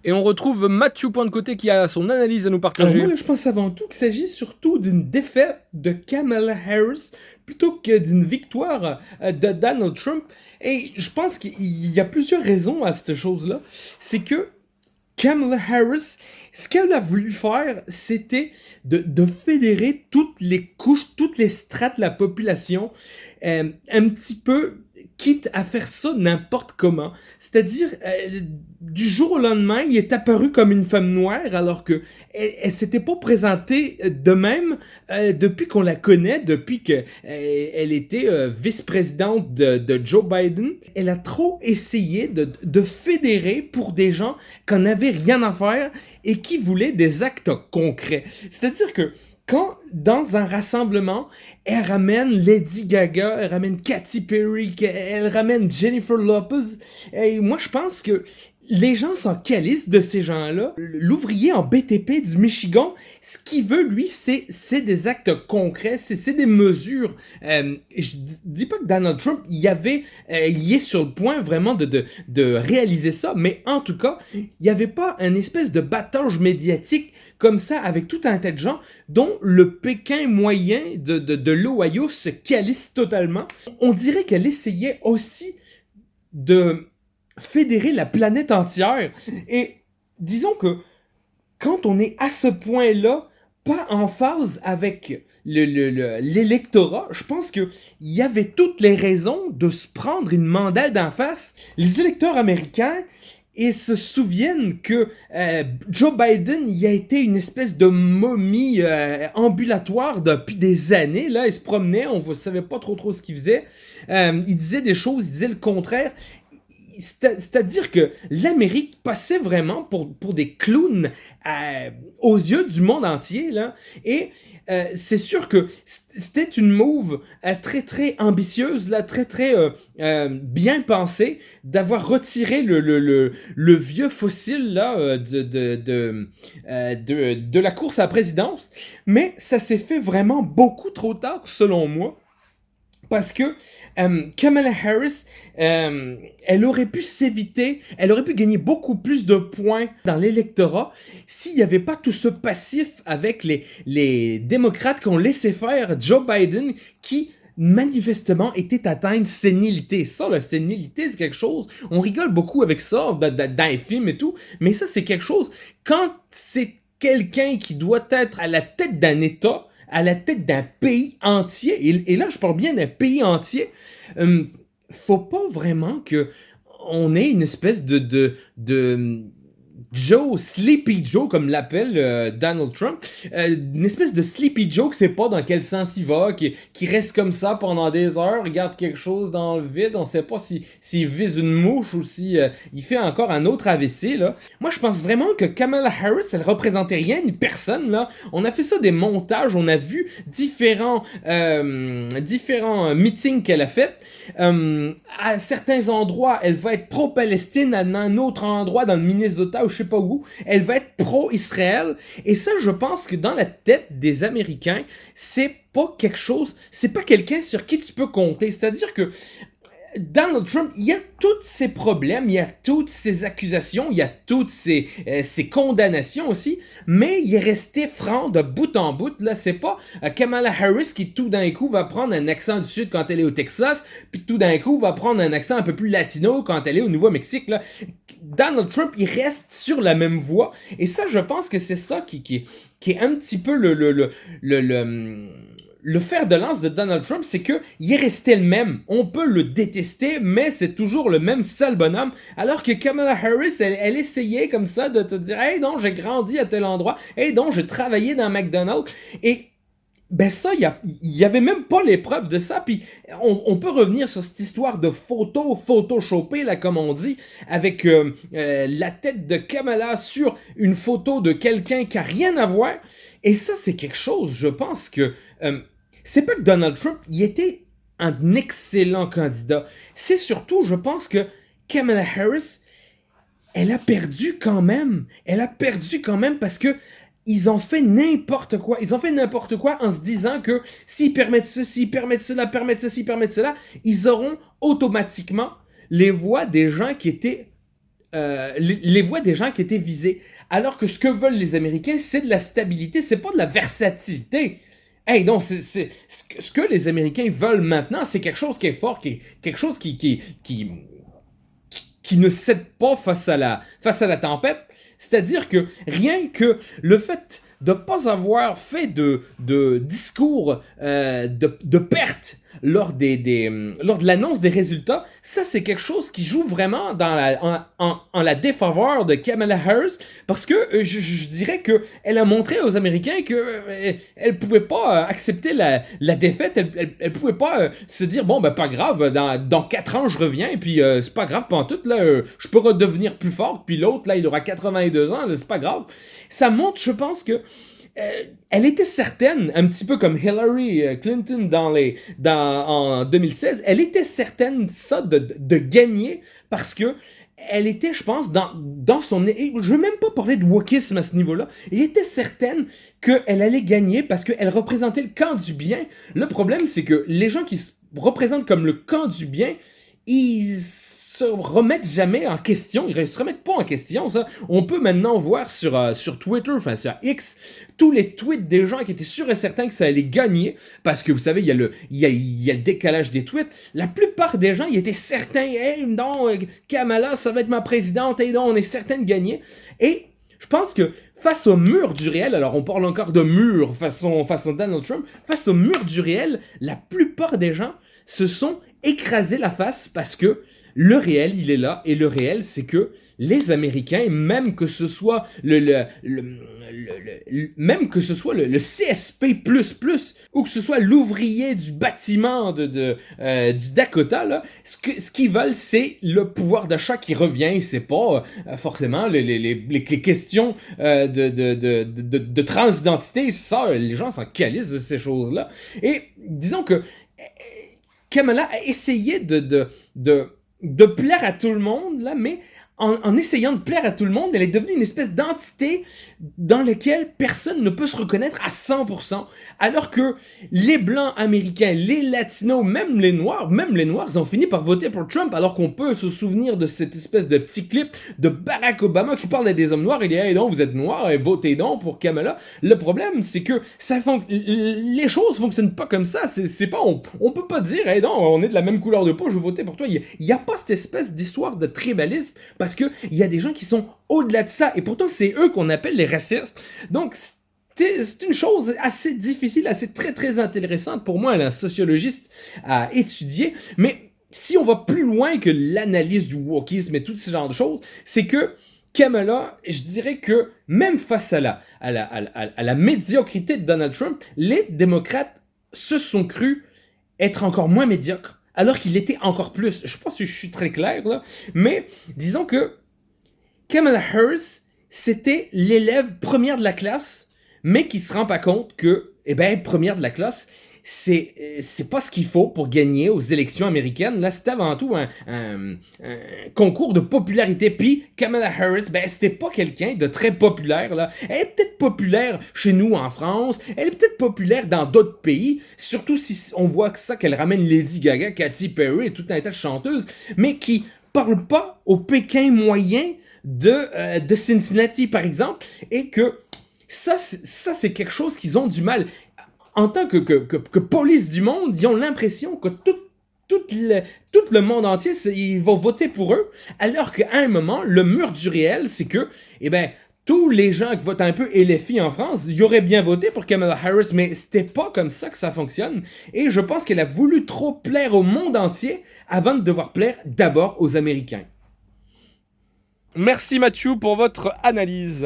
Et on retrouve Mathieu Point de Côté qui a son analyse à nous Alors partager. moi, là, je pense avant tout qu'il s'agit surtout d'une défaite de Kamala Harris plutôt que d'une victoire de Donald Trump. Et je pense qu'il y a plusieurs raisons à cette chose-là. C'est que Kamala Harris, ce qu'elle a voulu faire, c'était de fédérer toutes les couches, toutes les strates de la population, un petit peu, quitte à faire ça n'importe comment. C'est-à-dire, du jour au lendemain, il est apparu comme une femme noire, alors que elle s'était pas présentée de même depuis qu'on la connaît, depuis que elle était vice-présidente de Joe Biden. Elle a trop essayé de fédérer pour des gens qu'on n'avait rien à faire et qui voulaient des actes concrets. C'est-à-dire que quand, dans un rassemblement, elle ramène Lady Gaga, elle ramène Katy Perry, elle ramène Jennifer Lopez, et moi je pense que les gens s'en calissent de ces gens-là. L'ouvrier en BTP du Michigan, ce qu'il veut, lui, c'est des actes concrets, c'est des mesures. Je dis pas que Donald Trump, il est sur le point vraiment de réaliser ça, mais en tout cas, il n'y avait pas une espèce de battage médiatique comme ça avec tout un tas de gens dont le Pékin moyen de l'Ohio se calisse totalement. On dirait qu'elle essayait aussi de fédérer la planète entière. Et disons que quand on est à ce point-là, pas en phase avec l'électorat, je pense qu'il y avait toutes les raisons de se prendre une mandale d'en face. Les électeurs américains, et se souviennent que Joe Biden, il a été une espèce de momie ambulatoire depuis des années. Là, il se promenait, on ne savait pas trop ce qu'il faisait. Il disait des choses, il disait le contraire. C'est-à-dire que l'Amérique passait vraiment pour des clowns aux yeux du monde entier, là. Et c'est sûr que c'était une move très ambitieuse, là, très bien pensée, d'avoir retiré le vieux fossile là, de la course à la présidence. Mais ça s'est fait vraiment beaucoup trop tard, selon moi. Parce que Kamala Harris, elle aurait pu s'éviter, elle aurait pu gagner beaucoup plus de points dans l'électorat s'il n'y avait pas tout ce passif avec les démocrates qui ont laissé faire Joe Biden qui manifestement était atteint de sénilité. Ça, la sénilité, c'est quelque chose, on rigole beaucoup avec ça dans les films et tout, mais ça, c'est quelque chose, quand c'est quelqu'un qui doit être à la tête d'un État, à la tête d'un pays entier, et là je parle bien d'un pays entier, faut pas vraiment que on ait une espèce de Joe, Sleepy Joe, comme l'appelle Donald Trump, une espèce de Sleepy Joe qui sait pas dans quel sens il va, qui reste comme ça pendant des heures, regarde quelque chose dans le vide, on sait pas s'il vise une mouche ou si il fait encore un autre AVC, là. Moi, je pense vraiment que Kamala Harris, elle représentait rien ni personne, là. On a fait ça des montages, on a vu différents meetings qu'elle a fait. À certains endroits, elle va être pro-Palestine, à un autre endroit dans le Minnesota ou je sais pas où, elle va être pro-Israël. Et ça, je pense que dans la tête des Américains, c'est pas quelque chose, c'est pas quelqu'un sur qui tu peux compter. C'est-à-dire que Donald Trump, il y a tous ses problèmes, il y a toutes ses accusations, il y a toutes ses condamnations aussi, mais il est resté franc de bout en bout. Là, c'est pas Kamala Harris qui tout d'un coup va prendre un accent du Sud quand elle est au Texas, puis tout d'un coup va prendre un accent un peu plus latino quand elle est au Nouveau-Mexique. Là. Donald Trump, il reste sur la même voie, et ça, je pense que c'est ça qui est un petit peu le fer de lance de Donald Trump, c'est que il est resté le même. On peut le détester, mais c'est toujours le même sale bonhomme. Alors que Kamala Harris, elle essayait comme ça de te dire « Hey, non, j'ai grandi à tel endroit. Hey, non, j'ai travaillé dans McDonald's. » Et ben ça, il y avait même pas les preuves de ça. Puis on peut revenir sur cette histoire de photoshopée, là, comme on dit, avec la tête de Kamala sur une photo de quelqu'un qui a rien à voir. Et ça, c'est quelque chose, je pense que... c'est pas que Donald Trump, il était un excellent candidat. C'est surtout, je pense que Kamala Harris, elle a perdu quand même. Elle a perdu quand même parce que ils ont fait n'importe quoi. Ils ont fait n'importe quoi en se disant que s'ils permettent ceci, permettent cela, permettent ceci, permettent cela, ils auront automatiquement les voix des gens qui étaient les voix des gens qui étaient visés. Alors que ce que veulent les Américains, c'est de la stabilité, c'est pas de la versatilité. Hey, donc, ce que les Américains veulent maintenant, c'est quelque chose qui est fort, quelque chose qui ne cède pas face à la tempête. C'est-à-dire que rien que le fait de ne pas avoir fait de discours de perte lors de l'annonce des résultats, ça c'est quelque chose qui joue vraiment en la défaveur de Kamala Harris, parce que je dirais qu'elle a montré aux Américains qu'elle ne pouvait pas accepter la défaite, elle pouvait pas se dire bon ben pas grave, dans 4 ans je reviens et puis c'est pas grave pantoute, là je peux redevenir plus fort, puis l'autre là il aura 82 ans, là, c'est pas grave. Ça montre, je pense que elle était certaine, un petit peu comme Hillary Clinton en 2016, elle était certaine ça de gagner parce que elle était, je pense, dans son... Je veux même pas parler de wokisme à ce niveau-là. Elle était certaine qu'elle allait gagner parce qu'elle représentait le camp du bien. Le problème, c'est que les gens qui se représentent comme le camp du bien, ils se remettent jamais en question, ils se remettent pas en question, ça. On peut maintenant voir sur Twitter, enfin sur X, tous les tweets des gens qui étaient sûrs et certains que ça allait gagner, parce que vous savez, il y a le décalage des tweets. La plupart des gens, ils étaient certains, hey, non, Kamala, ça va être ma présidente, et non, on est certain de gagner. Et je pense que face au mur du réel, alors on parle encore de mur façon Donald Trump, face au mur du réel, la plupart des gens se sont écrasés la face parce que le réel, il est là, et le réel, c'est que les Américains, même que ce soit même que ce soit le CSP++, ou que ce soit l'ouvrier du bâtiment du Dakota, là, ce qu'ils veulent, c'est le pouvoir d'achat qui revient, c'est pas forcément les questions de transidentité, ça, les gens s'en calissent de ces choses-là. Et disons que Kamala a essayé de plaire à tout le monde, là, mais en essayant de plaire à tout le monde, elle est devenue une espèce d'entité dans laquelle personne ne peut se reconnaître à 100%, alors que les Blancs américains, les Latinos, même les Noirs, ils ont fini par voter pour Trump, alors qu'on peut se souvenir de cette espèce de petit clip de Barack Obama qui parle à des hommes noirs et dit « Hey donc, vous êtes noirs, et votez donc pour Kamala ». Le problème, c'est que les choses fonctionnent pas comme ça, c'est pas, on peut pas dire « Hey donc, on est de la même couleur de peau, je vais voter pour toi ». Il y a pas cette espèce d'histoire de tribalisme, parce que il y a des gens qui sont au-delà de ça, et pourtant c'est eux qu'on appelle les racistes. Donc c'est une chose assez difficile, assez très très intéressante pour moi, un sociologiste, à étudier, mais si on va plus loin que l'analyse du wokisme et tout ce genre de choses, c'est que Kamala, je dirais que même face à la médiocrité de Donald Trump, les démocrates se sont crus être encore moins médiocres, alors qu'il était encore plus. Je sais pas si je suis très clair, là, mais disons que Kamala Harris, c'était l'élève première de la classe, mais qui se rend pas compte que, première de la classe, c'est pas ce qu'il faut pour gagner aux élections américaines. Là, c'était avant tout un concours de popularité. Puis Kamala Harris, c'était pas quelqu'un de très populaire, là. Elle est peut-être populaire chez nous en France, elle est peut-être populaire dans d'autres pays, surtout si on voit que ça qu'elle ramène Lady Gaga, Katy Perry et tout un tas de chanteuses, mais qui parle pas au Pékin moyen de Cincinnati, par exemple, et que ça c'est quelque chose qu'ils ont du mal. En tant que police du monde, ils ont l'impression que tout le monde entier, ils vont voter pour eux, alors qu'à un moment, le mur du réel, c'est que, tous les gens qui votent un peu LFI en France, ils auraient bien voté pour Kamala Harris, mais c'était pas comme ça que ça fonctionne. Et je pense qu'elle a voulu trop plaire au monde entier avant de devoir plaire d'abord aux Américains. Merci Mathieu pour votre analyse.